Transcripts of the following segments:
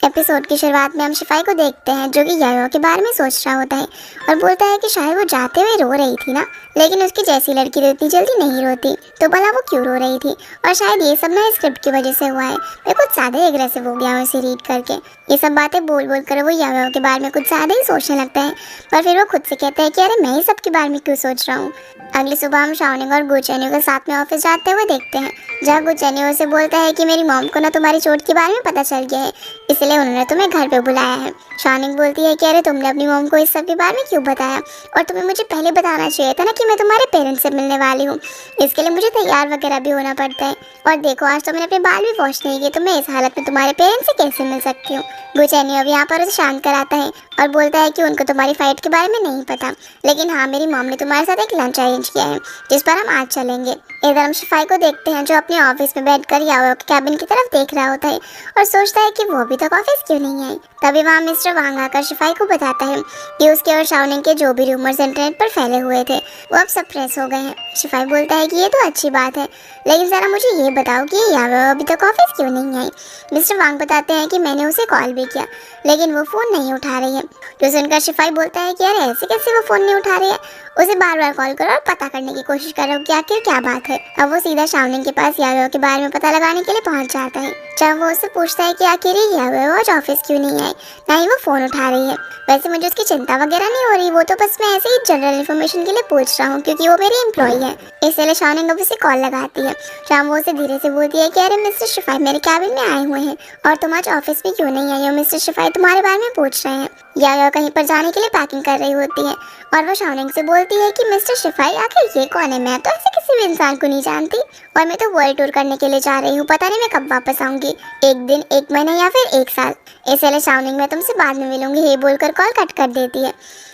Episode की शुरुआत में हम शिफाई को देखते हैं जो कि यायो के बारे में सोच रहा होता है और बोलता है कि शायद वो जाते हुए रो रही थी ना, लेकिन उसकी जैसी लड़की तो इतनी जल्दी नहीं रोती, तो भला वो क्यों रो रही थी। और शायद ये सब ना स्क्रिप्ट की वजह से हुआ है। मैं कुछ ज़्यादा ही एग्रेसिव हो गया हूँ इसे रीड करके। ये सब बातें बोल बोल कर वो यायो के बारे में कुछ ज़्यादा ही सोचने लगता है, पर फिर वो खुद से कहता है कि अरे मैं ही सबके बारे में क्यों सोच रहा हूँ। अगली सुबह हम शाओनिंग और गुचेन्यू के साथ में ऑफिस जाते हुए देखते हैं, जहाँ गुचेन्यू से बोलता है कि मेरी मॉम को ना तुम्हारी चोट के बारे में पता चल गया है, इसलिए उन्होंने तुम्हें घर पे बुलाया है। शाओनिंग बोलती है कि अरे तुमने अपनी मॉम को इस सब के बारे में क्यों बताया, और तुम्हें मुझे पहले बताना चाहिए था ना कि मैं तुम्हारे पेरेंट्स से मिलने वाली हूँ। इसके लिए मुझे तैयार वगैरह भी होना पड़ता है, और देखो आज तो मैंने अपने बाल भी वॉश नहीं किए, तो मैं इस हालत में तुम्हारे पेरेंट्स से कैसे मिल सकती हूँ। गुचेन्यू अब यहाँ पर उसे शांत कराता है और बोलता है कि उनको तुम्हारी फाइट के बारे में नहीं पता, लेकिन हाँ मेरी मॉम ने तुम्हारे साथ एक लंच अरेंज किया है जिस पर हम आज चलेंगे। इधर हम शिफाई को देखते हैं जो अपने ऑफिस में बैठकर याओ के कैबिन की तरफ देख रहा होता है और सोचता है कि वो अभी तक ऑफिस क्यों नहीं आई। तभी वहाँ मिस्टर वांग आकर शिफाई को बताता है कि उसके और शाओनिंग के जो भी रूमर्स इंटरनेट पर फैले हुए थे वो अब सप्रेस हो गए हैं। शिफाई बोलता है कि ये तो अच्छी बात है, लेकिन ज़रा मुझे ये बताओ कि याओ अभी तक ऑफिस क्यों नहीं आई। मिस्टर वांग बताते हैं कि मैंने उसे कॉल भी किया, लेकिन वो फ़ोन नहीं उठा रही है। जो सुनकर शिफाई बोलता है कि यार ऐसे कैसे वो फ़ोन नहीं उठा रही है, उसे बार बार कॉल करो और पता करने की कोशिश करो कि आखिर क्या बात है। अब वो सीधा शाओनिंग के पास याओ के बारे में पता लगाने के लिए पहुंच जाता है, जब वो उससे पूछता है कि आखिर ये याओ आज ऑफिस क्यों नहीं आई, ना ही वो फ़ोन उठा रही है। वैसे मुझे उसकी चिंता वगैरह नहीं हो रही, वो तो बस मैं ऐसे ही जनरल इन्फॉर्मेशन के लिए पूछ रहा हूँ क्योंकि वो मेरी एम्प्लॉई है। इसलिए शाओनिंग अब उसे कॉल लगाती है। शाम वो उसे धीरे से बोलती है कि अरे मिस्टर शिफाई मेरे कैबिन में आए हुए हैं और तुम आज ऑफिस में क्यों नहीं आई हो, मिस्टर शिफाई तुम्हारे बारे में पूछ रहे हैं। याओ कहीं पर जाने के लिए पैकिंग कर रही होती है और वो शाओनिंग से बोलती है कि मिस्टर शिफाई आखिर ये कौन है, मैं तो ऐसे किसी भी इंसान को नहीं जानती, और मैं तो वर्ल्ड टूर करने के लिए जा रही हूँ, पता नहीं मैं कब वापस आऊंगी, एक दिन, एक महीने या फिर एक साल। इसलिए शाओनिंग मैं तुमसे बाद में मिलूंगी, ये बोलकर कॉल कट कर देती है।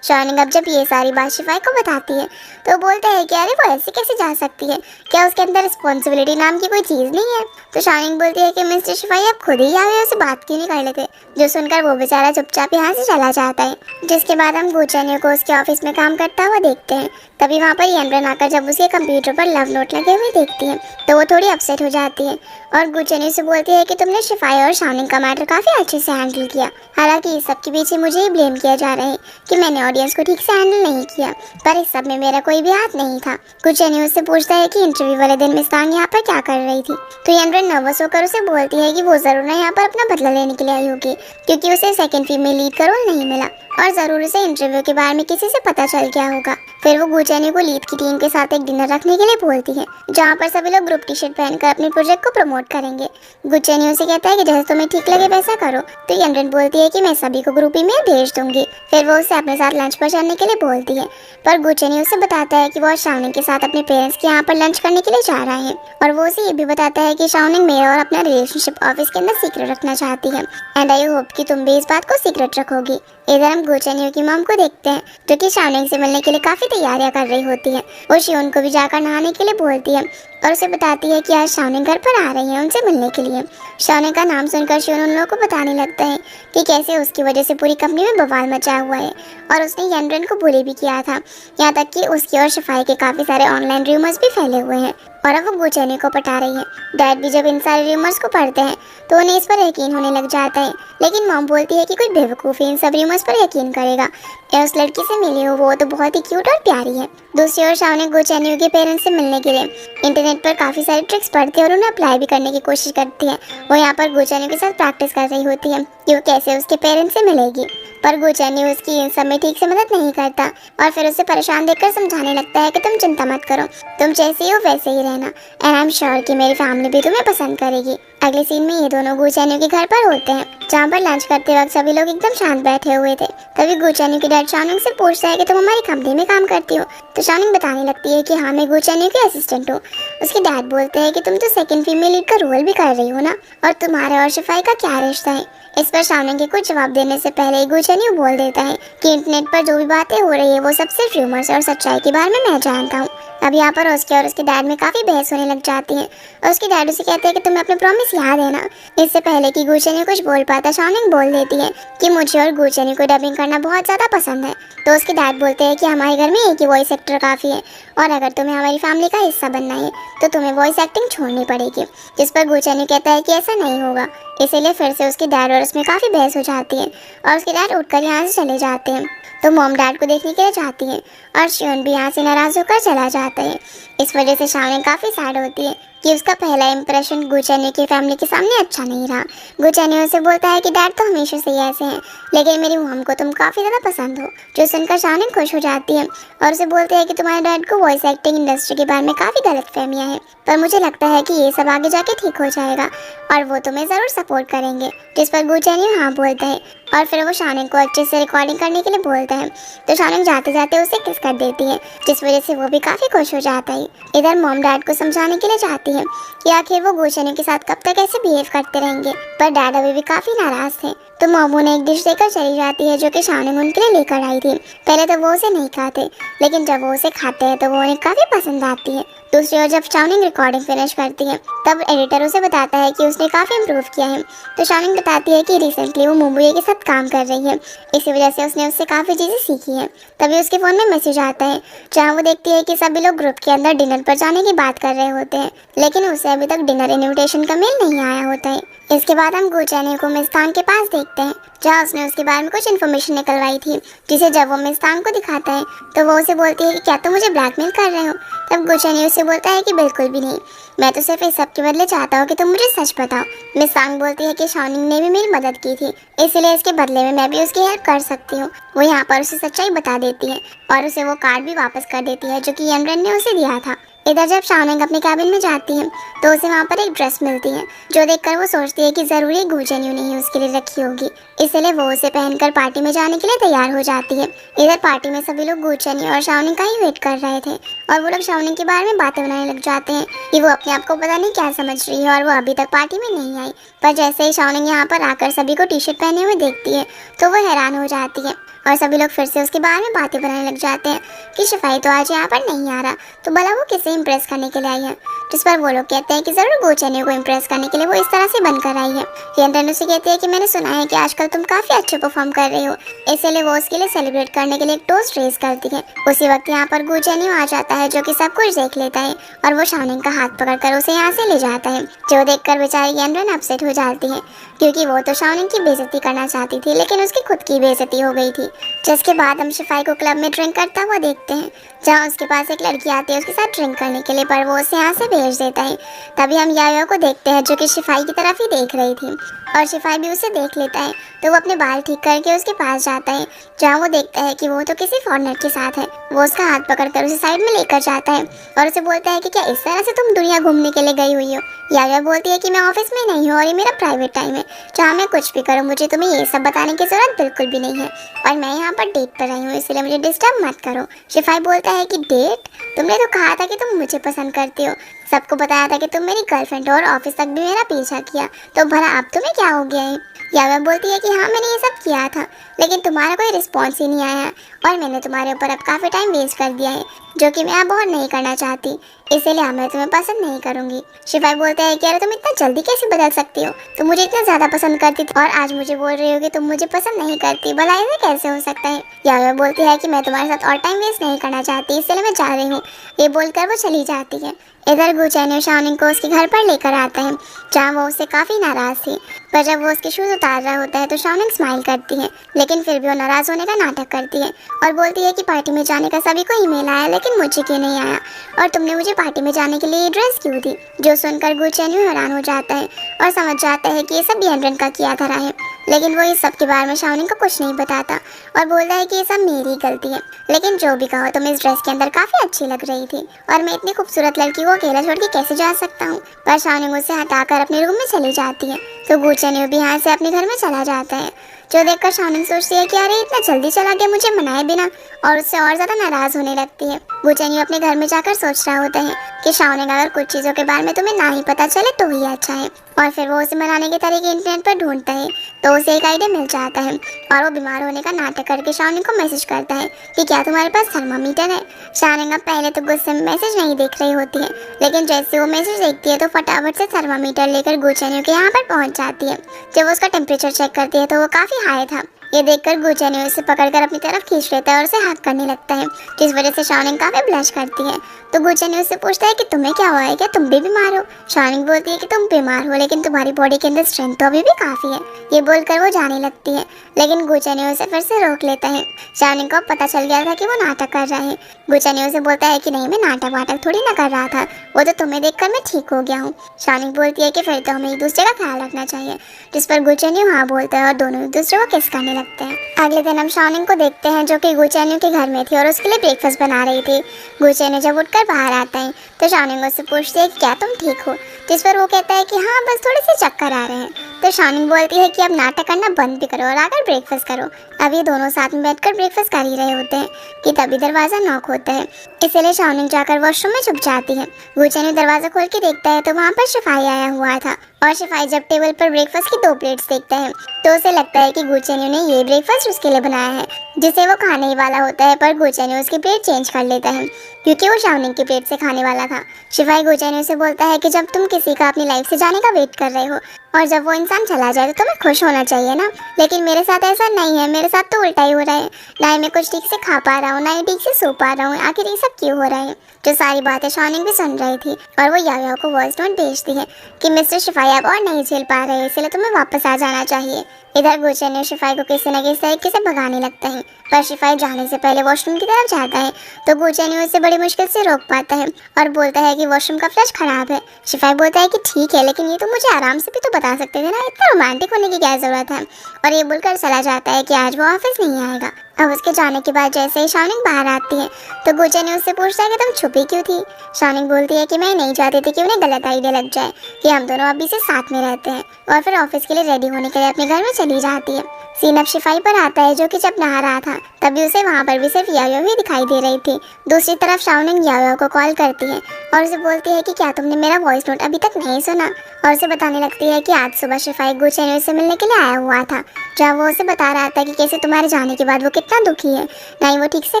शाओनिंग अब जब ये सारी बात शिफाई को बताती है तो बोलता है कि अरे वो ऐसे कैसे जा सकती है, क्या उसके अंदर रिस्पॉन्सिबिलिटी नाम की कोई चीज़ नहीं है। तो शाओनिंग बोलती है कि मिस्टर शिफाई आप खुद ही याओ से बात क्यों नहीं कर लेते, जो सुनकर वो बेचारा चुपचाप यहाँ से चला जाता है। जिसके बाद हम गुचेन्यू को उसके ऑफिस में काम करता हुआ देखते हैं। तभी वहाँ पर यनरन आकर जब उसके कंप्यूटर पर लव नोट लगे हुए देखती है तो वो थोड़ी अपसेट हो जाती है और गुचेन्यू से बोलती है कि तुमने शिफाई और शाओनिंग का मैटर काफ़ी अच्छे से हैंडल किया। हालांकि इस सब के पीछे मुझे ही ब्लेम किया जा रहा है कि मैंने ऑडियंस को ठीक से हैंडल नहीं किया, पर इस सब में मेरा कोई भी हाथ नहीं था। गुचेन्यू उससे पूछता है कि इंटरव्यू वाले दिन मिस तांग यहाँ पर क्या कर रही थी, तो यनरन नर्वस होकर उसे बोलती है कि वो ज़रूर ना यहाँ पर अपना बदला लेने के लिए आई होगी क्योंकि उसे सेकंड फीमेल लीड का रोल नहीं मिला और ज़रूर उसे इंटरव्यू के बारे में किसी से पता चल गया होगा। फिर वो गुचेन्यू को लीड की टीम के साथ एक डिनर रखने के लिए बोलती है जहाँ पर सभी लोग ग्रुप टी शर्ट पहनकर अपने प्रोजेक्ट को प्रमोट करेंगे। गुचेन्यू से कहता है कि जैसे तुम्हें ठीक लगे वैसा करो, तो यनरन बोलती है कि मैं सभी को ग्रुप ईमेल भेज दूंगी। फिर वो उसे अपने साथ लंच पर चलने के लिए बोलती है, पर गुचेन्यू उसे बताता है कि वो शाओनिंग के साथ अपने पेरेंट्स के यहाँ पर लंच करने के लिए जा रहा है, और वो उसे ये भी बताता है कि शाओनिंग मेरा और अपना रिलेशनशिप ऑफिस के अंदर सीक्रेट रखना चाहती है एंड आई होप कि तुम भी इस बात को सीक्रेट रखोगी। इधर हम गुचेन्यू की मॉम को देखते हैं जो कि शाओनिंग से मिलने के लिए काफ़ी तैयारियां कर रही होती है। वो शियोन को भी जाकर नहाने के लिए बोलती है और उसे बताती है कि आज शाओनिंग घर पर आ रही है उनसे मिलने के लिए। शाओनिंग का नाम सुनकर शियोन उन लोगों को बताने लगता है कि कैसे उसकी वजह से पूरी कंपनी में बवाल मचा हुआ है और उसने यनरन को बुली भी किया था, यहाँ तक कि उसकी और शिफाई के काफ़ी सारे ऑनलाइन रूमर्स भी फैले हुए हैं और अब वो गुचेन्यू को पटा रही है। डैड भी जब इन सारे रूमर्स को पढ़ते हैं तो उन्हें इस पर यकीन होने लग जाता है, लेकिन मॉम बोलती है कि कोई बेवकूफ़ी इन सब रूमर्स पर यकीन करेगा, या उस लड़की से मिली हो वो तो बहुत ही क्यूट और प्यारी है। दूसरी ओर शाओनिंग गुचेन्यू के पेरेंट्स से मिलने के लिए इंटरनेट पर काफ़ी सारी ट्रिक्स पढ़ती है और उन्हें अप्लाई भी करने की कोशिश करती है। वो यहाँ पर गुचेन्यू के साथ प्रैक्टिस कर रही होती है कि वो कैसे उसके पेरेंट्स से मिलेगी, पर गुचेन्यू उसकी इन सब में ठीक से मदद नहीं करता और फिर उसे परेशान देखकर समझाने लगता है कि तुम चिंता मत करो, तुम जैसे ही हो वैसे ही रहना एंड आई एम श्योर कि मेरी फैमिली भी तुम्हें पसंद करेगी। अगले सीन में ये दोनों गुचेन्यू के घर पर होते हैं जहाँ पर लंच करते वक्त सभी लोग एकदम शांत बैठे हुए थे। तभी गुचेन्यू की डैड शाओनिंग से पूछता है कि तुम हमारी कंपनी में काम करती हो, तो शाओनिंग बताने लगती है कि हाँ मैं गुचेन्यू की असिस्टेंट हूँ। उसके डैड बोलते हैं कि तुम तो सेकंड फीमेल लीड का रोल भी कर रही हो ना, और तुम्हारा और शिफाई का क्या रिश्ता है। इस पर शाओनिंग के कुछ जवाब देने से पहले ही गुचेन्यू बोल देता है कि इंटरनेट पर जो भी बातें हो रही है वो सब सिर्फ रूमर्स और सच्चाई के बारे में मैं जानता हूँ। अब यहाँ पर उसके और उसके डैड में काफ़ी बहस होने लग जाती है और उसके डैड उसे कहते हैं कि तुम्हें अपना प्रॉमिस याद है ना। इससे पहले कि गुचेन्यू कुछ बोल पाता शाओनिंग बोल देती है कि मुझे और गुचेन्यू को डबिंग करना बहुत ज़्यादा पसंद है। तो उसके डैड बोलते हैं कि हमारे घर में एक ही वॉइस एक्टर काफ़ी है और अगर तुम्हें हमारी फैमिली का हिस्सा बनना है तो तुम्हें वॉइस एक्टिंग छोड़नी पड़ेगी। जिस पर गुचेन्यू कहता है कि ऐसा नहीं होगा, इसीलिए फिर से उसके डैड और उसमें काफ़ी बहस हो जाती है और उसके डैड उठकर यहाँ से चले जाते हैं। तो मॉम डैड को देखने के लिए जाती है और शियोन भी यहाँ से नाराज़ होकर चला जाता है। इस वजह से शाओनिंग काफ़ी सैड होती है कि उसका पहला इंप्रेशन गुचेन्यू की फैमिली के सामने अच्छा नहीं रहा। गुचेन्यू से बोलता है कि डैड तो हमेशा से ही ऐसे हैं, लेकिन मेरी मॉम को तुम काफ़ी ज़्यादा पसंद हो। जो सुनकर शाओनिंग खुश हो जाती है और उसे बोलते हैं कि तुम्हारे डैड को वॉइस एक्टिंग इंडस्ट्री के बारे में काफ़ी गलतफहमियां हैं, पर मुझे लगता है कि ये सब आगे जाके ठीक हो जाएगा और वो तुम्हें ज़रूर सपोर्ट करेंगे। जिस पर गुचेन्यू हाँ बोलता है और फिर वो शाओनिंग को अच्छे से रिकॉर्डिंग करने के लिए बोलता है। तो शाओनिंग जाते जाते उसे किस कर देती है, जिस वजह से वो भी काफ़ी खुश हो जाता है। इधर मॉम डैड को समझाने के लिए जाती है कि आखिर वो गुचेन्यू के साथ कब तक ऐसे बिहेव करते रहेंगे, पर डैड अभी भी काफ़ी नाराज़ थे। तो मॉम उन्हें एक डिश देकर चली जाती है जो कि शाओनिंग उनके लिए लेकर आई थी। पहले तो वो उसे नहीं खाते, लेकिन जब वो उसे खाते हैं तो वो उन्हें काफ़ी पसंद आती है। दूसरी ओर जब शाओनिंग रिकॉर्डिंग फिनिश करती है तब एडिटर उसे बताता है कि उसने काफ़ी इम्प्रूव किया है। तो शाओनिंग बताती है कि रिसेंटली वो मुंबई के साथ काम कर रही है, इसी वजह से उसने उससे काफ़ी चीज़ें सीखी हैं। तभी उसके फ़ोन में मैसेज आता है जहाँ वो देखती है कि सभी लोग ग्रुप के अंदर डिनर पर जाने की बात कर रहे होते हैं, लेकिन उसे अभी तक डिनर इन्विटेशन का मेल नहीं आया होता है। इसके बाद हम गुचेन्यू को मिस्तान के पास देखते हैं जहाँ उसने उसके बारे में कुछ इन्फॉर्मेशन निकलवाई थी, जिसे जब वो मिस्तान को दिखाता है तो वो उसे बोलती है कि क्या तुम मुझे ब्लैकमेल कर रहे हो। तब गुचेन्यू उसे बोलता है कि बिल्कुल भी नहीं, मैं तो सिर्फ इस सब के बदले चाहता हूँ कि तुम मुझे सच बताओ। मिस्तान बोलती है कि शाओनिंग ने भी मेरी मदद की थी, इसलिए इसके बदले में मैं भी उसकी हेल्प कर सकती हूँ। वो यहाँ पर उसे सच्चाई बता देती है और उसे वो कार्ड भी वापस कर देती है जो कि यनरन ने उसे दिया था। इधर जब शाओनिंग अपने कैबिन में जाती है तो उसे वहाँ पर एक ड्रेस मिलती है जो देखकर वो सोचती है कि ज़रूरी गुचेन्यू ने ही उसके लिए रखी होगी, इसलिए वो उसे पहनकर पार्टी में जाने के लिए तैयार हो जाती है। इधर पार्टी में सभी लोग गुचेन्यू और शाओनिंग का ही वेट कर रहे थे और वो लोग शाओनिंग के बारे में बातें बनाने लग जाते हैं कि वो अपने आप को पता नहीं क्या समझ रही है और वो अभी तक पार्टी में नहीं आई। पर जैसे ही शाओनिंग यहाँ पर आकर सभी को टी शर्ट पहने हुए देखती है तो वो हैरान हो जाती है और सभी लोग फिर से उसके बारे में बातें बनाने लग जाते हैं कि शिफाई तो आज यहाँ पर नहीं आ रहा, तो भला वो किसे इम्प्रेस करने के लिए आई है। जिस पर वो लोग कहते हैं कि ज़रूर गुचेन्यू को इम्प्रेस करने के लिए वो इस तरह से बनकर आई है। यनरन उसे कहती है कि मैंने सुना है कि आजकल तुम काफ़ी अच्छे परफॉर्म कर रही हो, इसलिए वो उसके लिए सेलिब्रेट करने के लिए एक टोस्ट रेज करती है। उसी वक्त यहाँ पर गुचेन्यू आ जाता है जो कि सब कुछ देख लेता है और वो शाओनिंग का हाथ पकड़कर उसे यहाँ से ले जाता है, जो देखकर बेचारी यनरन अपसेट हो जाती है क्योंकि वो तो शाओनिंग की बेइज्जती करना चाहती थी लेकिन उसकी खुद की बेइज्जती हो गई थी। जिसके बाद हम शिफाई को क्लब में ड्रिंक करता हुआ देखते हैं जहाँ उसके पास एक लड़की आती है उसके साथ ड्रिंक करने के लिए, पर वो उसे यहाँ से भेज देता है। तभी हम यायो को देखते हैं जो कि शिफाई की तरफ ही देख रही थी और शिफाई भी उसे देख लेता है तो वो अपने बाल ठीक करके उसके पास जाता है जहाँ वो देखता है कि वो तो किसी फॉरेनर के साथ है। वो उसका हाथ पकड़कर उसे साइड में लेकर जाता है और उसे बोलता है कि क्या इस तरह से तुम दुनिया घूमने के लिए गई हुई हो। यायो बोलती है कि मैं ऑफिस में नहीं हूँ और ये मेरा प्राइवेट टाइम है जहाँ मैं कुछ भी करूँ, मुझे तुम्हें ये सब बताने की जरूरत बिल्कुल भी नहीं है और मैं यहाँ पर डेट पर आई हूँ, इसलिए मुझे डिस्टर्ब मत करो। शिफाई बोलता है कि डेट? तुमने तो कहा था कि तुम मुझे पसंद करती हो, सबको बताया था कि तुम मेरी गर्लफ्रेंड हो और ऑफिस तक भी मेरा पीछा किया, तो भला अब तुम्हें क्या हो गया है। यावे बोलती है कि हाँ मैंने ये सब किया था लेकिन तुम्हारा कोई रिस्पॉन्स ही नहीं आया और मैंने तुम्हारे ऊपर अब काफ़ी टाइम वेस्ट कर दिया है जो कि मैं अब और नहीं करना चाहती, इसीलिए मैं तुम्हें पसंद नहीं करूँगी। शिफाई बोलते हैं कि अरे तुम इतना जल्दी कैसे बदल सकती हो, तुम मुझे इतना ज़्यादा पसंद करती थी और आज मुझे बोल रही हो कि तुम मुझे पसंद नहीं करती, भला ऐसे कैसे हो सकता है। यावे बोलती है कि मैं तुम्हारे साथ और टाइम वेस्ट नहीं करना चाहती, इसलिए मैं जा रही हूँ। ये बोलकर वो चली जाती है। इधर गुचेन्यू शाओनिंग को उसके घर पर लेकर आता है जहाँ वो उससे काफ़ी नाराज़ थी, पर जब वो उसके शूज़ उतार रहा होता है तो शाओनिंग स्माइल करती है, लेकिन फिर भी वो नाराज़ होने का नाटक करती है और बोलती है कि पार्टी में जाने का सभी को ईमेल आया लेकिन मुझे क्यों नहीं आया और तुमने मुझे पार्टी में जाने के लिए ड्रेस क्यों दी। जो सुनकर गुचेन्यू हैरान हो जाता है और समझ जाता है कि ये सब यनरन का किया धरा है, लेकिन वो इस सब के बारे में शाओनिंग को कुछ नहीं बताता और बोलता है कि ये सब मेरी गलती है, लेकिन जो भी कहो तुम इस ड्रेस के अंदर काफ़ी अच्छी लग रही थी और मैं इतनी खूबसूरत लड़की को अकेला छोड़ के कैसे जा सकता हूँ। पर शाओनिंग उसे हटाकर अपने रूम में चली जाती है तो गुचेन्यू भी यहाँ से अपने घर में चला जाता है, जो देखकर शाओनिंग सोचती है कि अरे इतना जल्दी चला गया मुझे मनाए बिना, और उससे और ज़्यादा नाराज़ होने लगती है। गुचेन्यू अपने घर में जाकर सोच रहा होता है कि शाओनिंग अगर कुछ चीज़ों के बारे में तुम्हें ना ही पता चले तो ही अच्छा है, और फिर वो उसे मनाने के तरीके इंटरनेट पर ढूंढता है तो उसे एक आइडिया मिल जाता है और वो बीमार होने का नाटक करके शाओनिंग को मैसेज करता है कि क्या तुम्हारे पास थर्मामीटर है। शाओनिंग अब पहले तो गुस्से में मैसेज नहीं देख रही होती है, लेकिन जैसे वो मैसेज देखती है तो फटाफट से थर्मामीटर लेकर गुचेन्यू के यहाँ पर पहुँच जाती है। जब वो उसका टेम्परेचर चेक करती है तो वो काफ़ी हाई था। ये देखकर गुचेन्यू उसे पकड़कर अपनी तरफ खींच लेता है और उसे हक करने लगता है, जिस वजह से शाओनिंग काफ़ी ब्लश करती है। तो गुचेन्यू उससे पूछता है कि तुम्हें क्या हुआ है, क्या तुम भी बीमार हो। शाओनिंग बोलती है कि तुम बीमार हो लेकिन तुम्हारी बॉडी के अंदर स्ट्रेंथ तो अभी भी काफ़ी है। ये बोलकर वो जाने लगती है, लेकिन गुचेन्यू उसे फिर से रोक लेता है। शाओनिंग को पता चल गया था कि वो नाटक कर रहा है। गुचेन्यू उसे बोलता है कि नहीं, मैं नाटक वाटक थोड़ी ना कर रहा था, वो तो तुम्हें देखकर मैं ठीक हो गया हूँ। शाओनिंग बोलती है कि फिर तो हमें एक दूसरे का ख्याल रखना चाहिए, जिस पर गुचेन्यू हाँ बोलता है और दोनों एक दूसरे को किस करने लगते हैं। अगले दिन हम शाओनिंग को देखते हैं जो कि गुचेन्यू के घर में थी और उसके लिए ब्रेकफास्ट बना रही थी। गुचेन्यू जब उठकर बाहर आता है तो शाओनिंग उससे पूछती है कि क्या तुम ठीक हो, जिस पर वो कहता है कि हाँ बस थोड़े से चक्कर आ रहे हैं। तो शाओनिंग बोलती है कि अब नाटक करना बंद भी करो और आकर ब्रेकफास्ट करो। अब ये दोनों साथ में बैठकर ब्रेकफास्ट कर ही रहे होते हैं कि तभी दरवाज़ा नॉक होता है, इसलिए शाओनिंग जाकर वॉशरूम में छुप जाती है। गुचेन्यू दरवाज़ा खोल के देखता है तो वहाँ पर शिफाई आया हुआ था और शिफाई जब टेबल पर ब्रेकफास्ट की 2 प्लेट्स देखता है तो उसे लगता है कि गुचेन्यू ने ये ब्रेकफास्ट उसके लिए बनाया है, जिसे वो खाने ही वाला होता है। पर गुचेन्यू उसकी प्लेट चेंज कर लेता है क्योंकि वो शाओनिंग की प्लेट से खाने वाला था। शिफाई गुचेन्यू से बोलता है कि जब तुम किसी का अपनी लाइफ से जाने का वेट कर रहे हो और जब वो इंसान चला जाए तो तुम्हें खुश होना चाहिए ना, लेकिन मेरे साथ ऐसा नहीं है। मेरे साथ तो उल्टा ही हो रहा है, ना ही मैं कुछ ठीक से खा पा रहा हूँ, ना ही ठीक से सो पा रहा हूँ। आखिर ये सब क्यों हो रहा है? जो सारी बातें शाओनिंग भी सुन रही थी और वो याओ को वॉइस नोट भेजती है कि मिस्टर शिफाई आप और नहीं झेल पा रहे, इसलिए तुम्हें वापस आ जाना चाहिए। इधर गुचेन्यू शिफाई को किसी न किसी तरीके से भगाने लगता है, पर शिफाई जाने से पहले वॉशरूम की तरफ जाता है तो गुचेन्यू उसे बड़ी मुश्किल से रोक पाता है और बोलता है कि वॉशरूम का फ्लश खराब है। शिफाई बोलता है कि ठीक है, लेकिन ये तो मुझे आराम से भी तो बता सकते थे ना, इतना रोमांटिक होने की क्या जरूरत है। और ये बोलकर चला जाता है कि आज वो ऑफिस नहीं आएगा। अब उसके जाने के बाद जैसे ही शाओनिंग बाहर आती है तो गुचेन्यू उससे पूछता है कि तुम छुपी क्यों थी। शाओनिंग बोलती है कि मैं नहीं चाहती थी कि उन्हें गलत आइडिया लग जाए कि हम दोनों अभी से साथ में रहते हैं, और फिर ऑफिस के लिए रेडी होने के लिए अपने घर में चली जाती है। सीन अब शिफाई पर आता है जो कि जब नहा रहा था तभी उसे वहाँ पर भी सिर्फ याओ ही दिखाई दे रही थी। दूसरी तरफ शाओनिंग याओ को कॉल करती है और उसे बोलती है कि क्या तुमने मेरा वॉइस नोट अभी तक नहीं सुना, और उसे बताने लगती है कि आज सुबह शिफाई गुचेन्यू से मिलने के लिए आया हुआ था, जहाँ वो उसे बता रहा था कि कैसे तुम्हारे जाने के बाद वो कितना दुखी है, ना ही वो ठीक से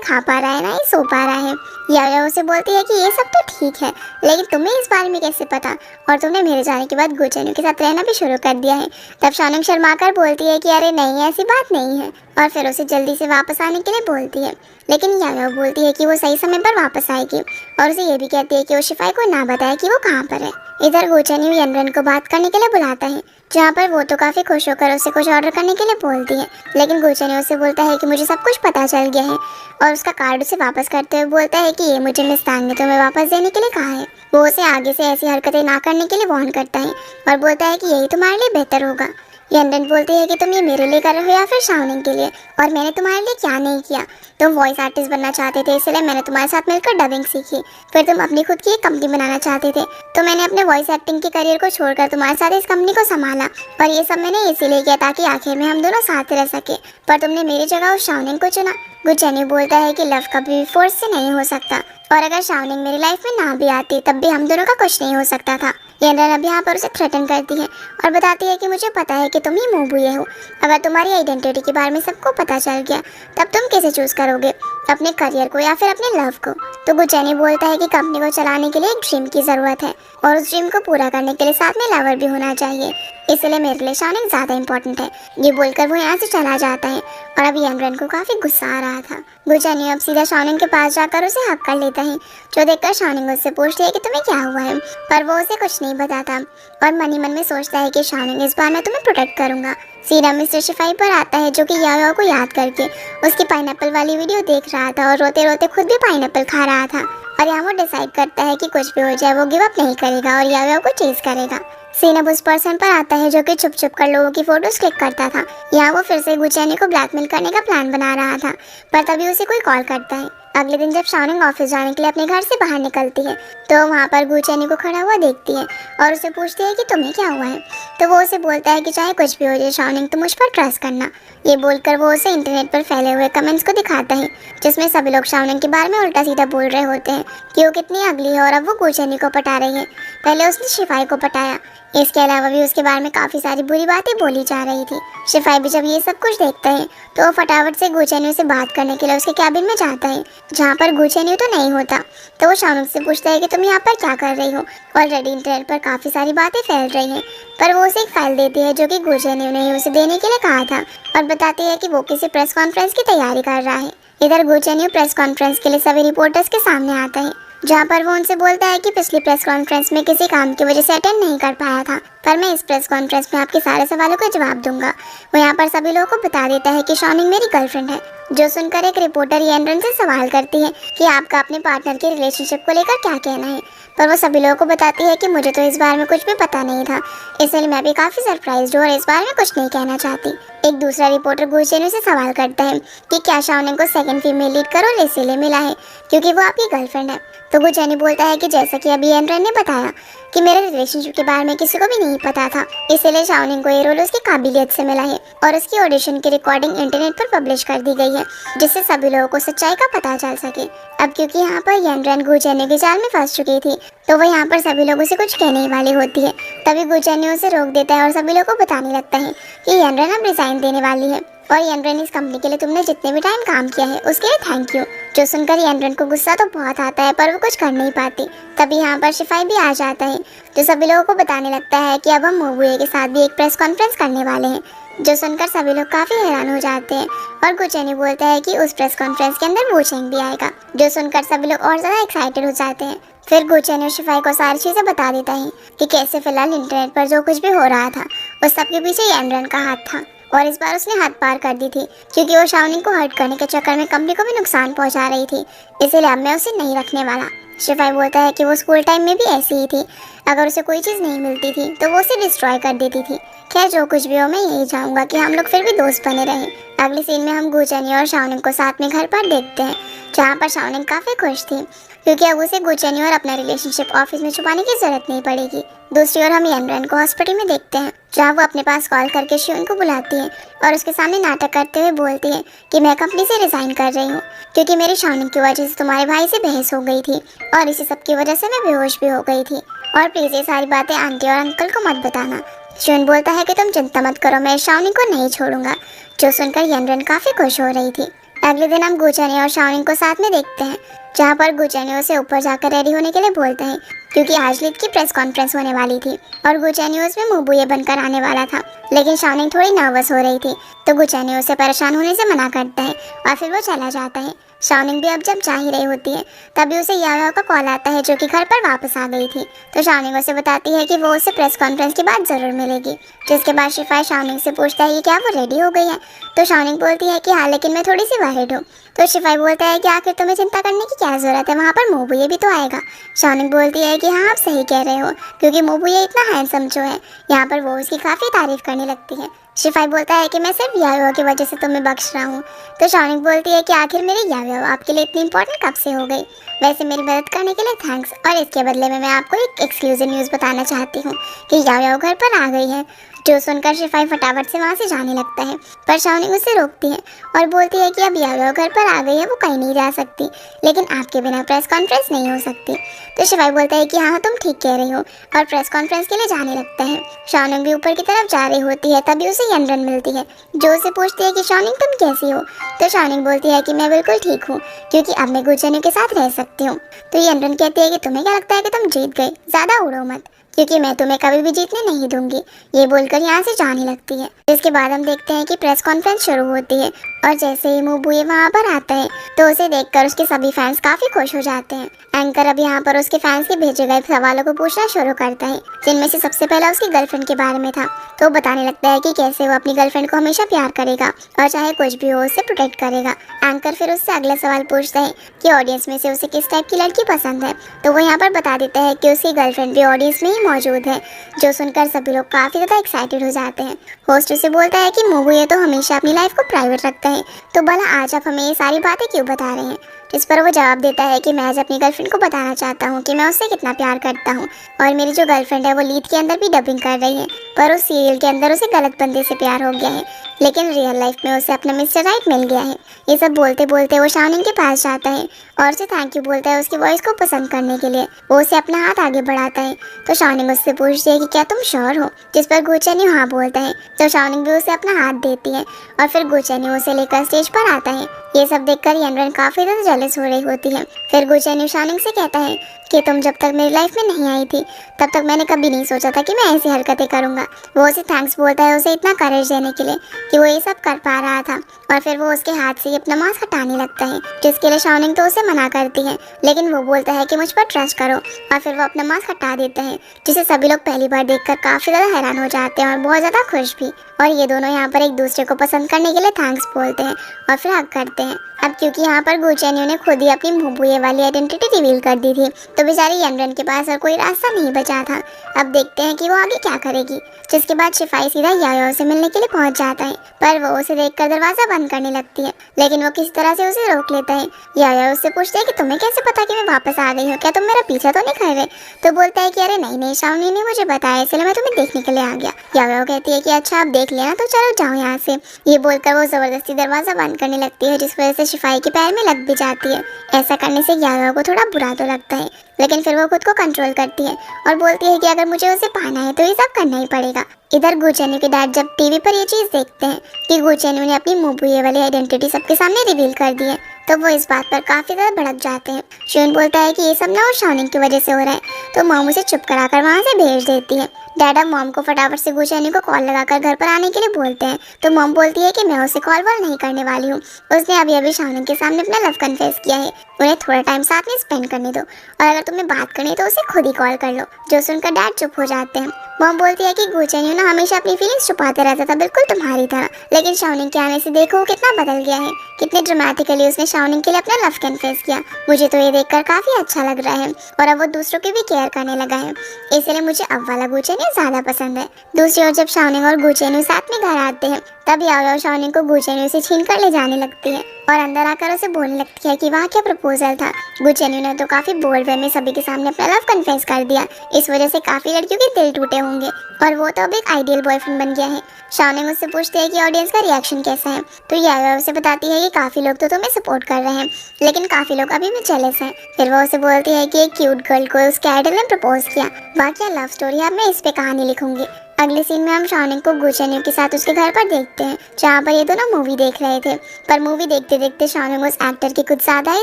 खा पा रहा है ना ही सो पा रहा है। याओ उसे बोलती है कि ये सब तो ठीक है, लेकिन तुम्हें इस बारे में कैसे पता, और तुमने मेरे जाने के बाद गुचेन्यू के साथ रहना भी शुरू कर दिया है। तब शाओनिंग शर्मा कर बोलती है कि अरे नहीं, ऐसी बात नहीं है, और फिर उसे जल्दी से वापस आने के लिए बोलती है। लेकिन याओ बोलती है कि वो सही समय पर वापस आएगी और उसे ये भी कहती है कि वो शिफाई को ना बताए कि वो कहाँ पर है। इधर गुचेन्यू यनरन को बात करने के लिए बुलाता है, जहाँ पर वो तो काफ़ी खुश होकर उसे कुछ ऑर्डर करने के लिए बोलती है, लेकिन गुचेन्यू उसे बोलता है कि मुझे सब कुछ पता चल गया है, और उसका कार्ड उसे वापस करते हुए बोलता है कि ये मुझे मिस तांग ने तुम्हें वापस देने के लिए कहा है। वो उसे आगे से ऐसी हरकतें ना करने के लिए वार्न करता है और बोलता है कि यही तुम्हारे लिए बेहतर होगा। यनरन बोलती है कि तुम ये मेरे लिए कर रहे हो या फिर शाओनिंग के लिए, और मैंने तुम्हारे लिए क्या नहीं किया। तुम वॉइस आर्टिस्ट बनना चाहते थे, इसलिए मैंने तुम्हारे साथ मिलकर डबिंग सीखी। फिर तुम अपनी खुद की एक कंपनी बनाना चाहते थे, तो मैंने अपने वॉइस एक्टिंग के करियर को छोड़कर तुम्हारे साथ इस कंपनी को संभाला, और ये सब मैंने इसीलिए किया ताकि आखिर में हम दोनों साथ रह सके, पर तुमने मेरी जगह उस शाओनिंग को चुना। गुचेन्यू बोलता है कि लव कभी भी फोर्स से नहीं हो सकता, और अगर शाओनिंग मेरी लाइफ में ना भी आती तब भी हम दोनों का कुछ नहीं हो सकता था। यनरन अब यहाँ पर उसे थ्रेटन करती है और बताती है कि मुझे पता है कि तुम ही मोबुए हो। अगर तुम्हारी आइडेंटिटी के बारे में सबको पता चल गया तब तुम कैसे चूज करोगे, अपने करियर को या फिर अपने लव को। तो गुचेन्यू बोलता है कि कंपनी को चलाने के लिए एक ड्रीम की ज़रूरत है, और उस ड्रीम को पूरा करने के लिए साथ में लवर भी होना चाहिए, इसलिए मेरे लिए शाओनिंग ज़्यादा इंपॉर्टेंट है। ये बोलकर वो यहाँ से चला जाता है, और अब यनरन को काफ़ी गुस्सा आ रहा था। गुचेन्यू अब सीधा शाओनिंग के पास जाकर उसे हक कर लेता है, जो देखकर शाओनिंग उससे पूछती है कि तुम्हें क्या हुआ है, पर वो उसे कुछ नहीं बताता और मन ही मन में सोचता है कि शाओनिंग इस बार मैं तुम्हें प्रोटेक्ट करूंगा। सीधा मिस्टर शिफाई पर आता है जो कि याओ को याद करके उसकी पाइनएप्पल वाली वीडियो देख रहा था और रोते रोते खुद भी पाइनएप्पल खा रहा था, और यहाँ वो डिसाइड करता है कि कुछ भी हो जाए वो गिव अप नहीं करेगा और याओ को चेज करेगा। सीन अब उस पर्सन पर आता है जो कि छुप छुप कर लोगों की फोटोज क्लिक करता था। यहाँ वो फिर से गुचेन्यू को ब्लैकमेल करने का प्लान बना रहा था, पर तभी उसे कोई कॉल करता है। अगले दिन जब शाओनिंग ऑफिस जाने के लिए अपने घर से बाहर निकलती है तो वहाँ पर गुचेन्यू को खड़ा हुआ देखती है और उसे पूछती है कि तुम्हें क्या हुआ है। तो वो उसे बोलता है कि चाहे कुछ भी हो जाए शाओनिंग, तो मुझ पर ट्रस्ट करना। ये बोलकर वो उसे इंटरनेट पर फैले हुए कमेंट्स को दिखाता है, जिसमें सभी लोग शाओनिंग के बारे में उल्टा सीधा बोल रहे होते हैं कि वो कितनी अगली है और अब वो गुचेन्यू को पटा रही है। पहले उसने शिफाई को पटाया, इसके अलावा भी उसके बारे में काफ़ी सारी बुरी बातें बोली जा रही थी। शिफाई भी जब ये सब कुछ देखता है तो वो फटाफट से गुचेन्यू से बात करने के लिए उसके कैबिन में जाता है, जहाँ पर गुचेन्यू तो नहीं होता। तो वो शाओनिंग से पूछता है कि तुम यहाँ पर क्या कर रही हो। ऑलरेडी इंटरनेट पर काफ़ी सारी बातें फैल रही हैं, पर वो उसे एक फाइल देती है जो कि गुचेन्यू ने ही उसे देने के लिए कहा था, और बताती है कि वो किसी प्रेस कॉन्फ्रेंस की तैयारी कर रहा है। इधर गुचेन्यू प्रेस कॉन्फ्रेंस के लिए सभी रिपोर्टर्स के सामने आता है जहाँ पर वो उनसे बोलता है कि पिछली प्रेस कॉन्फ्रेंस में किसी काम की वजह से अटेंड नहीं कर पाया था, पर मैं इस प्रेस कॉन्फ्रेंस में आपके सारे सवालों का जवाब दूंगा। वो यहाँ पर सभी लोगों को बता देता है कि शाओनिंग मेरी गर्लफ्रेंड है। जो सुनकर एक रिपोर्टर येनरन से सवाल करती है कि आपका अपने पार्टनर के रिलेशनशिप को लेकर क्या कहना है, पर वो सभी लोगों को बताती है कि मुझे तो इस बारे में कुछ भी पता नहीं था, इसलिए मैं भी काफ़ी सरप्राइज्ड हूँ और इस बारे में कुछ नहीं कहना चाहती। एक दूसरा रिपोर्टर गुचेन्यू से सवाल करता है कि क्या शाओनिंग को सेकंड फीमेल लीड का रोल इसीलिए मिला है क्योंकि वो आपकी गर्लफ्रेंड है। तो गुचेन्यू बोलता है कि जैसा कि अभी येनरन ने बताया कि मेरे रिलेशनशिप के बारे में किसी को भी नहीं पता था, इसीलिए शाओनिंग को ये रोल उसकी काबिलियत से मिला है और उसकी ऑडिशन की रिकॉर्डिंग इंटरनेट पर पब्लिश कर दी गई है, जिससे सभी लोगों को सच्चाई का पता चल सके। अब क्योंकि यहाँ पर येनरन गुचेन्यू के जाल में फंस चुकी थी, तो वो यहाँ पर सभी लोगों से कुछ कहने वाली होती है। तभी गुचेन्यू उसे रोक देता है और सभी लोगों को बताने लगता है कि येनरन अब रिजाइन देने वाली है और येनरन, इस कंपनी के लिए तुमने जितने भी टाइम काम किया है उसके लिए थैंक यू। जो सुनकर येनरन को गुस्सा तो बहुत आता है, पर वो कुछ कर नहीं पाती। तभी यहाँ पर शिफाई भी आ जाता है, जो सभी लोगों को बताने लगता है कि अब हम मोबुए के साथ भी एक प्रेस कॉन्फ्रेंस करने वाले हैं। जो सुनकर सभी लोग काफ़ी हैरान हो जाते हैं और गुचेन्यू बोलता है कि उस प्रेस कॉन्फ्रेंस के अंदर वूचेंग भी आएगा। जो सुनकर सभी लोग और ज़्यादा एक्साइटेड हो जाते हैं। फिर गुचेन्यू शिफाई को सारी चीज़ें बता देता है कि कैसे फिलहाल इंटरनेट पर जो कुछ भी हो रहा था उस सब के पीछे येनरन का हाथ था और इस बार उसने हद पार कर दी थी क्योंकि वो शाओनिंग को हर्ट करने के चक्कर में कंपनी को भी नुकसान पहुंचा रही थी, इसीलिए अब मैं उसे नहीं रखने वाला। शिफाई बोलता है कि वो स्कूल टाइम में भी ऐसी ही थी, अगर उसे कोई चीज़ नहीं मिलती थी तो वो उसे डिस्ट्रॉय कर देती थी। खैर जो कुछ भी हो, मैं यही चाहूँगा कि हम लोग फिर भी दोस्त बने रहें। अगले सीन में हम गुचेन्यू और शाओनिंग को साथ में घर पर देखते हैं, जहाँ पर शाओनिंग काफ़ी खुश थी क्योंकि अब उसे गुचेन्यू और अपना रिलेशनशिप ऑफिस में छुपाने की जरूरत नहीं पड़ेगी। दूसरी ओर हम येनरन को हॉस्पिटल में देखते हैं, जहाँ वो अपने पास कॉल करके शियोन को बुलाती है और उसके सामने नाटक करते हुए बोलती है कि मैं कंपनी से रिजाइन कर रही हूँ क्योंकि मेरी शाओनिंग की वजह से तुम्हारे भाई से बहस हो गई थी और इसी सब की वजह से मैं बेहोश भी हो गई थी, और प्लीज़ ये सारी बातें आंटी और अंकल को मत बताना। शियोन बोलता है कि तुम चिंता मत करो, मैं शाओनिंग को नहीं छोड़ूंगा। जो सुनकर येनरन काफ़ी खुश हो रही थी। अगले दिन हम गुचेन्यू और शाओनिंग को साथ में देखते हैं, जहाँ पर गुचेन्यू उसे ऊपर जाकर रेडी होने के लिए बोलते हैं क्योंकि आज लीड की प्रेस कॉन्फ्रेंस होने वाली थी और गुचेन्यू उसमें मोबुए बनकर आने वाला था, लेकिन शाओनिंग थोड़ी नर्वस हो रही थी, तो गुचेन्यू उसे परेशान होने से मना करता है और फिर वो चला जाता है। शाओनिंग भी अब जब जा ही रही होती है, तभी उसे याओ का कॉल आता है जो कि घर पर वापस आ गई थी। तो शाओनिंग उसे बताती है कि वो उसे प्रेस कॉन्फ्रेंस के बाद ज़रूर मिलेगी, जिसके बाद शिफाई शाओनिंग से पूछता है कि क्या वो रेडी हो गई है। तो शाओनिंग बोलती है कि हाँ, लेकिन मैं थोड़ी सी वरीड हूँ। तो शिफाई बोलता है कि आखिर तुम्हें चिंता करने की क्या ज़रूरत है, वहाँ पर मोबुए भी तो आएगा। शाओनिंग बोलती है कि हाँ, आप सही कह रहे हो क्योंकि मोबुए इतना हैंडसम जो है, यहाँ पर वो उसकी काफ़ी तारीफ करने लगती है। शिफाई बोलता है कि मैं सिर्फ याओ की वजह से तुम्हें बख्श रहा हूँ। तो शाओनिंग बोलती है कि आखिर मेरी याओ आपके लिए इतनी इंपॉर्टेंट कब से हो गई। वैसे मेरी मदद करने के लिए थैंक्स, और इसके बदले में मैं आपको एक एक्सक्लूसिव न्यूज़ बताना चाहती हूँ कि याओ घर पर आ गई है। जो सुनकर शिफाई फटाफट से वहाँ से जाने लगता है, पर शाओनिंग उसे रोकती है और बोलती है कि अब याओ घर पर आ गई है, वो कहीं नहीं जा सकती, लेकिन आपके बिना प्रेस कॉन्फ्रेंस नहीं हो सकती। तो शिफाई बोलता है कि हाँ, तुम ठीक कह रही हो, और प्रेस कॉन्फ्रेंस के लिए जाने लगता है। शाओनिंग भी ऊपर की तरफ जा रही होती है, तभी उसे येनरन मिलती है, जो उसे पूछती है कि शाओनिंग तुम कैसी हो। तो शाओनिंग बोलती है कि मैं बिल्कुल ठीक हूँ क्योंकि अब मैं गुचेन्यू के साथ रह सकती हूँ। तो येनरन कहती है कि तुम्हें क्या लगता है कि तुम जीत गए, ज़्यादा उड़ो मत क्योंकि मैं तुम्हें कभी भी जीतने नहीं दूंगी। ये बोलकर यहाँ से जाने लगती है। इसके बाद हम देखते हैं कि प्रेस कॉन्फ्रेंस शुरू होती है और जैसे ही मोबुए वहाँ पर आता है तो उसे देखकर उसके सभी फैंस काफ़ी खुश हो जाते हैं। एंकर अब यहाँ पर उसके फैंस के भेजे गए सवालों को पूछना शुरू करता है, जिनमें से सबसे पहला उसकी गर्लफ्रेंड के बारे में था। तो बताने लगता है कि कैसे वो अपनी गर्लफ्रेंड को हमेशा प्यार करेगा और चाहे कुछ भी हो उससे प्रोटेक्ट करेगा। एंकर फिर उससे अगला सवाल पूछता है कि ऑडियंस में से उसे किस टाइप की लड़की पसंद है। तो वो यहाँ पर बता देता है कि उसकी गर्लफ्रेंड भी ऑडियंस में ही मौजूद है, जो सुनकर सभी लोग काफ़ी ज़्यादा एक्साइटेड हो जाते हैं। होस्ट उसे बोलता है कि मोबुए तो हमेशा अपनी लाइफ को प्राइवेट रखता है, तो भला आज आप हमें ये सारी बातें क्यों बता रहे हैं। जिस पर वो जवाब देता है कि मैं आज अपनी गर्लफ्रेंड को बताना चाहता हूँ कि मैं उससे कितना प्यार करता हूँ, और मेरी जो गर्लफ्रेंड है वो लीड के अंदर भी डबिंग कर रही है, पर उस सीरियल के अंदर उसे गलत बंदे से प्यार हो गया है, लेकिन रियल लाइफ में उसे अपना मिस्टर राइट मिल गया है। ये सब बोलते बोलते वो शाओनिंग के पास जाता है और उसे थैंक यू बोलता है उसकी वॉइस को पसंद करने के लिए। वो उसे अपना हाथ आगे बढ़ाता है, तो शाओनिंग उससे पूछती है कि क्या तुम श्योर हो, जिस पर गुचेन्यू हाँ बोलता है। तो शाओनिंग भी उसे अपना हाथ देती है और फिर गुचेन्यू उसे लेकर स्टेज पर आता है। ये सब देखकर येनरन काफ़ी ज़्यादा जेलस हो रही होती है। फिर गु चेन्यू शाओनिंग से कहता है कि तुम जब तक मेरी लाइफ में नहीं आई थी तब तक मैंने कभी नहीं सोचा था कि मैं ऐसी हरकतें करूँगा। वो उसे थैंक्स बोलता है उसे इतना करेज देने के लिए कि वो ये सब कर पा रहा था, और फिर वो उसके हाथ से अपना मास्क हटाने लगता है, जिसके लिए शाओनिंग तो उसे मना करती है, लेकिन वो बोलता है कि मुझ पर ट्रस्ट करो, और फिर वो अपना मास्क हटा देता है, जिसे सभी लोग पहली बार देखकर काफ़ी ज़्यादा हैरान हो जाते हैं और बहुत ज़्यादा खुश भी। और ये दोनों यहाँ पर एक दूसरे को पसंद करने के लिए थैंक्स बोलते हैं और फिर हग करते हैं। अब क्योंकि यहाँ पर गु चेन्यू ने खुद ही अपनी मुंबुए वाली आइडेंटिटी रिवील कर दी थी, तो बेचारी यनरन के पास और कोई रास्ता नहीं बचा था। अब देखते हैं कि वो आगे क्या करेगी, जिसके बाद शिफाई सीधा याओ से मिलने के लिए पहुंच जाता है, पर वो उसे देखकर दरवाजा बंद करने लगती है, लेकिन वो किसी तरह से उसे रोक लेता है। याओ उससे पूछते है कि तुम्हें कैसे पता कि मैं वापस आ गई हूँ, क्या तुम मेरा पीछा तो नहीं कर रहे? तो बोलता है कि अरे नहीं नहीं, शाओनी ने मुझे बताया, इसलिए मैं तुम्हें देखने के लिए आ गया। याओ कहती है कि अच्छा आप देख लेना, तो चलो जाओ यहाँ से। ये बोलकर वो जबरदस्ती दरवाजा बंद करने लगती है, जिस वजह से शिफाई के पैर में लग भी जाती है। ऐसा करने से याओ को थोड़ा बुरा तो लगता है, लेकिन फिर वो खुद को कंट्रोल करती है और बोलती है कि अगर मुझे उसे पाना है तो ये सब करना ही पड़ेगा। इधर गु चेन्यू के डैड जब टीवी पर ये चीज़ देखते हैं कि गु चेन्यू ने अपनी मुंबुए वाली आइडेंटिटी सबके सामने रिवील कर दी है, तो वो इस बात पर काफ़ी ज़्यादा भड़क जाते हैं। शियोन बोलता है कि ये सब ना और शाओनिंग की वजह से हो रहा है, तो मॉम उसे चुप कराकर वहाँ से भेज देती है। डैड अब मॉम को फटाफट से गु चेन्यू को कॉल लगाकर घर पर आने के लिए बोलते हैं, तो मॉम बोलती है कि मैं उसे कॉल वॉल नहीं करने वाली हूँ, उसने अभी अभी शाओनिंग के सामने अपना लव कन्फेस किया है, उन्हें थोड़ा टाइम साथ में स्पेंड करने दो, और अगर तुम्हें बात करनी है तो उसे खुद ही कॉल कर लो। जो सुनकर डैड चुप हो जाते हैं। मॉम बोलती है कि गु चेन्यू ना हमेशा अपनी फीलिंग्स छुपाते रहता था, बिल्कुल तुम्हारी तरह, लेकिन शाओनिंग के आने से देखो वो कितना बदल गया है, कितने ड्रामेटिकली उसने शाओनिंग के लिए अपना लव कन्फेस किया। मुझे तो ये देखकर काफ़ी अच्छा लग रहा है, और अब वो दूसरों की भी केयर करने लगा है, इसलिए मुझे अब वाला गु चेन्यू ज़्यादा पसंद है। दूसरी ओर जब शाओनिंग और गु चेन्यू साथ में घर आते हैं, तब याओ शाओनिंग को गु चेन्यू से छीन कर ले जाने लगती है और अंदर आकर उसे बोलने लगती है कि वहाँ क्या प्रपोजल था। गु चेन्यू ने तो काफ़ी बोल्ड वे में सभी के सामने अपना लव कन्फेस कर दिया, इस वजह से काफ़ी लड़कियों के दिल टूटे होंगे और वो तो अब एक आइडियल बॉयफ्रेंड बन गया है। शाओनिंग उससे पूछती है कि ऑडियंस का रिएक्शन कैसा है, तो याओ उसे बताती है कि काफ़ी लोग तो तुम्हें सपोर्ट कर रहे हैं, लेकिन काफ़ी लोग अभी भी जेलस हैं। फिर वो उसे बोलती है कि एक क्यूट गर्ल को उसके आइडल ने प्रपोज किया, वाह क्या लव स्टोरी है, अब मैं इस पे कहानी लिखूंगी। अगले सीन में हम शाओनिंग को गु चेन्यू के साथ उसके घर पर देखते हैं, जहाँ पर ये दोनों मूवी देख रहे थे, पर मूवी देखते देखते शाओनिंग उस एक्टर की कुछ ज़्यादा ही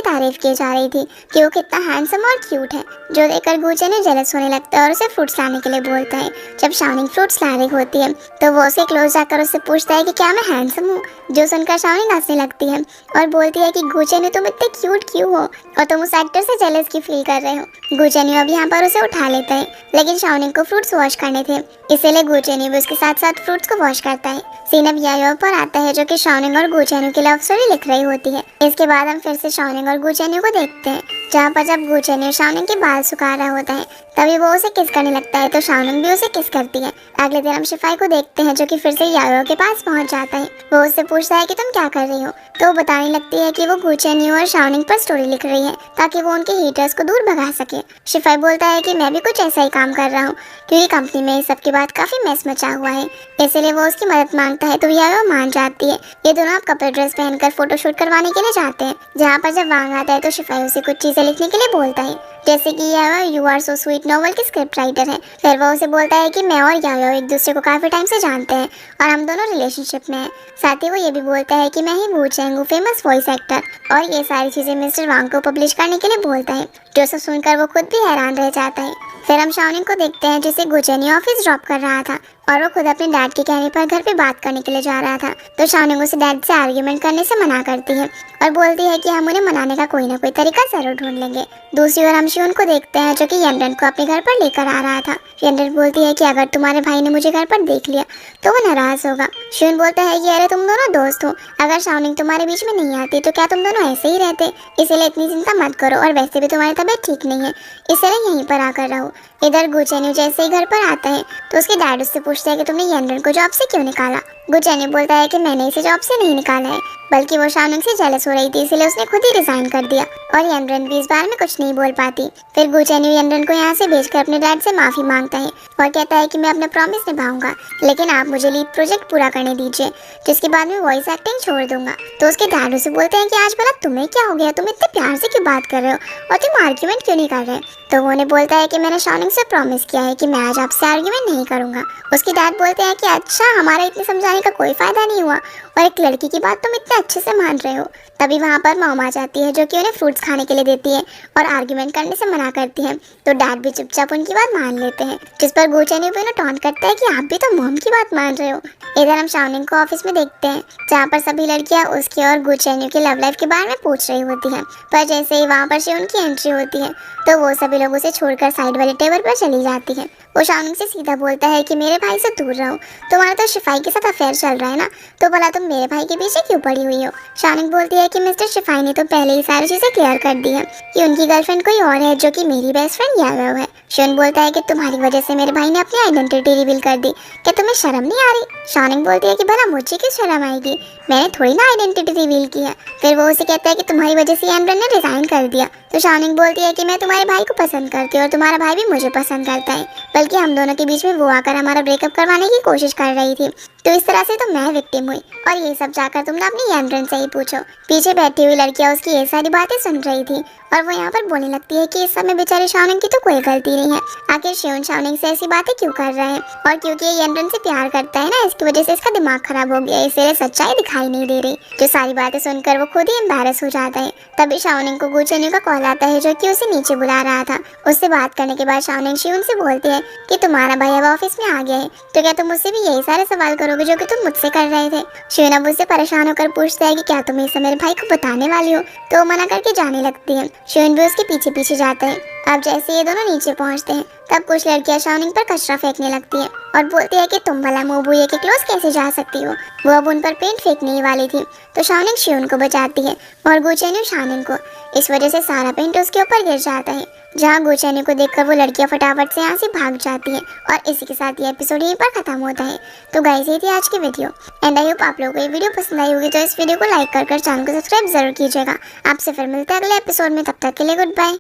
तारीफ की जा रही थी कि वो कितना हैंडसम और क्यूट है, जो देखकर गु चेन्यू जेलस होने लगता है और उसे फ्रूट्स लाने के लिए बोलता है। जब शाओनिंग फ्रूट्स ला रही होती है तो वो उसके क्लोज जाकर उससे पूछता है कि क्या मैं हैंडसम हूँ, जो सुनकर शाओनिंग हंसने लगती है और बोलती है कि गु चेन्यू तुम इतने क्यूट क्यों हो और तुम उस एक्टर से जेलस क्यों फील कर रहे हो। गु चेन्यू अब यहाँ पर उसे उठा लेता है, लेकिन शाओनिंग को फ्रूट्स वॉश करने थे, इसीलिए गु चेन्यू भी उसके साथ साथ फ्रूट्स को वॉश करता है। सीन अब याओ पर आता है, जो कि शाओनिंग और गु चेन्यू की लव स्टोरी लिख रही होती है। इसके बाद हम फिर से शाओनिंग और गु चेन्यू को देखते हैं, जहाँ पर जब गु चेन्यू शाओनिंग के बाल सुखा रहा होता है, तभी वो उसे किस करने लगता है, तो शाओनिंग भी उसे किस करती है। अगले दिन हम शिफाई को देखते हैं, जो कि फिर से याओ के पास पहुंच जाता है। वो उससे पूछता है कि तुम क्या कर रही हो, तो वो बताने लगती है कि वो गु चेन्यू और शाओनिंग पर स्टोरी लिख रही है, ताकि वो उनके हेटर्स को दूर भगा सके। शिफाई बोलता है कि मैं भी कुछ ऐसा ही काम कर रहा हूँ, क्योंकि कंपनी में इस सब की बात काफी मैस मचा हुआ है, इसलिए वो उसकी मदद मांगता है, तो याओ मान जाती है। ये दोनों अब कपल ड्रेस पहनकर फोटोशूट करवाने के लिए जाते हैं, जहाँ पर जब वांग आता है तो शिफाई उसे कुछ चीजें लिखने के लिए बोलता है, जैसे कि Yao you are so sweet novel की स्क्रिप्ट राइटर है। फिर वो उसे बोलता है कि मैं और याओ एक दूसरे को काफी टाइम से जानते हैं और हम दोनों रिलेशनशिप में हैं। साथ ही वो ये भी बोलता है कि मैं ही वू चेंग हूँ, फेमस वॉइस एक्टर, और ये सारी चीजें मिस्टर वांग को पब्लिश करने के लिए बोलता है, जो सब सुनकर वो खुद भी हैरान रह जाता है। फिर हम शाओनिंग को देखते हैं, जिसे गु चेन्यू ऑफिस ड्रॉप कर रहा था और वो खुद अपने डैड के कहने पर घर पे बात करने के लिए जा रहा था, तो शाओनिंग उसे डैड से आर्ग्यूमेंट करने से मना करती है और बोलती है कि हम उन्हें मनाने का कोई ना कोई तरीका जरूर ढूंढ लेंगे। दूसरी ओर हम शियोन को देखते हैं, जो कि यनरन को अपने घर पर लेकर आ रहा था। यनरन बोलती है कि अगर तुम्हारे भाई ने मुझे घर पर देख लिया तो वो नाराज होगा। शियोन बोलता है कि अरे तुम दोनों दोस्त हो, अगर शाओनिंग तुम्हारे बीच में नहीं आती तो क्या तुम दोनों ऐसे ही रहते, इसलिए इतनी चिंता मत करो, और वैसे भी तुम्हारी तबीयत ठीक नहीं है, इसलिए यहीं पर आकर रहो। इधर गु चेन्यू जैसे ही घर पर आता है तो उसके डैड उससे पूछते हैं कि तुमने यनरन को जॉब से क्यों निकाला। गु चेन्यू बोलता है कि मैंने इसे जॉब से नहीं निकाला है, बल्कि वो शाओनिंग से जेलस हो रही थी, इसलिए उसने खुद ही रिजाइन कर दिया, और यनरन भी इस बारे में कुछ नहीं बोल पाती। फिर गु चेन्यू यनरन को यहाँ से भेजकर अपने डैड से माफी मांगता है और कहता है कि मैं अपना प्रॉमिस निभाऊंगा, लेकिन आप मुझे लीड प्रोजेक्ट पूरा करने दीजिए, जिसके बाद मैं वॉइस एक्टिंग छोड़ दूंगा। तो उसके डैड उसे बोलते हैं कि आज भला तुम्हें क्या हो गया, तुम इतने प्यार से क्यों बात कर रहे हो और तुम आर्ग्यूमेंट क्यों नहीं कर रहे। तो वो उन्हें बोलता है कि मैंने शाओनिंग से प्रॉमिस किया है कि मैं आज आपसे आर्ग्यूमेंट नहीं करूंगा। उसके डैड बोलते हैं कि अच्छा, हमारा इतने समझाने का कोई फायदा नहीं हुआ, और एक लड़की की बात तुम इतने अच्छे से मान रहे हो। तभी वहाँ पर मॉम आ जाती है जो कि उन्हें फ्रूट्स खाने के लिए देती है और आर्ग्यूमेंट करने से मना करती है। तो डैड भी चुपचाप उनकी बात मान लेते हैं, जिस पर गो चेन्यू भी उन्हें टॉन्ट करता है कि आप भी तो मॉम की बात मान रहे हो। इधर हम शाओनिंग को ऑफिस में देखते हैं, जहाँ पर सभी लड़कियाँ उसके और गो चेन्यू के लव लाइफ के बारे में पूछ रही होती हैं। पर जैसे ही वहाँ पर शिवन की एंट्री होती है तो वो सभी लोगों से छोड़कर साइड वाले टेबल पर चली जाती है। वो शाओनिंग से सीधा बोलता है कि मेरे भाई से दूर रहो, तुम्हारा तो शिफाई के साथ अफेयर चल रहा है ना, तो भला तुम मेरे भाई के पीछे क्यों पड़ी हुई हो। शाओनिंग बोलती है कि मिस्टर शिफाई ने तो पहले ही सारी चीजें क्लियर कर दी है कि उनकी गर्लफ्रेंड कोई और है जो कि मेरी बेस्ट फ्रेंड यारो है। शिवन बोलता है कि तुम्हारी वजह से मेरे भाई ने अपनी आइडेंटिटी रिवील कर दी, क्या तुम्हें शर्म नहीं आ रही। शाओनिंग बोलती है कि भला मुझे क्यों शर्म आएगी, मैंने थोड़ी ना आइडेंटिटी रिवील की है। फिर वो उसे कहता है कि तुम्हारी वजह से एम्बर ने रिजाइन कर दिया। तो शाओनिंग बोलती है कि मैं तुम्हारे भाई को पसंद करती हूँ और तुम्हारा भाई भी मुझे पसंद करता है, बल्कि हम दोनों के बीच में वो आकर हमारा ब्रेकअप करवाने की कोशिश कर रही थी। तो इस तरह से तो मैं विक्टिम हुई और ये सब जाकर तुमने अपनी एम्ब्रेन से ही पूछो। पीछे बैठी हुई लड़कियां उसकी ये सारी बातें सुन रही थी और वो यहाँ पर बोलने लगती है कि इस समय बेचारे शाओनिंग की तो कोई गलती नहीं है, आखिर शिवन शाओनिंग से ऐसी बातें क्यों कर रहा है। और क्योंकि ये एम्ब्रेन से प्यार करता है ना, इसकी वजह से इसका दिमाग खराब हो गया, इसलिए सच्चाई दिखाई नहीं दे रही। जो सारी बातें सुनकर वो खुद ही एम्बैरेस हो जाता है। तभी शाओनिंग को गो चेन्यू का कॉल आता है जो कि उसे नीचे बुला रहा था। उससे बात करने के बाद शाओनिंग शिवन से बोलती है कि तुम्हारा भाई अब ऑफिस में आ गया है, तो क्या तुम मुझसे भी यही सारे सवाल करोगे जो कि तुम मुझसे कर रहे थे। शिवन अब उससे परेशान होकर पूछता है कि क्या तुम इसे मेरे भाई को बताने वाली हो, तो वो मना करके जाने लगती है। शिवन भी उसके पीछे पीछे जाता है। अब जैसे ये दोनों नीचे पहुंचते हैं तब कुछ लड़कियां शाओनिंग पर कचरा फेंकने लगती है और बोलती है कि तुम भला मुंह बुए के क्लोज कैसे जा सकती हो। वो अब उन पर पेंट फेंकने ही वाली थी तो शाओनिंग शिवन को बचाती है और गो चेन्यू शाओनिंग को। इस वजह से सारा पेंट उसके ऊपर गिर जाता है, जहाँ गो चेन्यू को देखकर वो लड़कियां फटाफट से यहाँ से भाग जाती है। और इसी के साथ ये एपिसोड यहीं पर खत्म होता है। तो गाइस ये थी आज की वीडियो एंड आई होप आप लोगों को ये वीडियो पसंद आई होगी, तो इस वीडियो को लाइक कर चैनल को सब्सक्राइब जरूर कीजिएगा। आपसे फिर मिलते हैं अगले एपिसोड में, तब तक के लिए गुड बाय।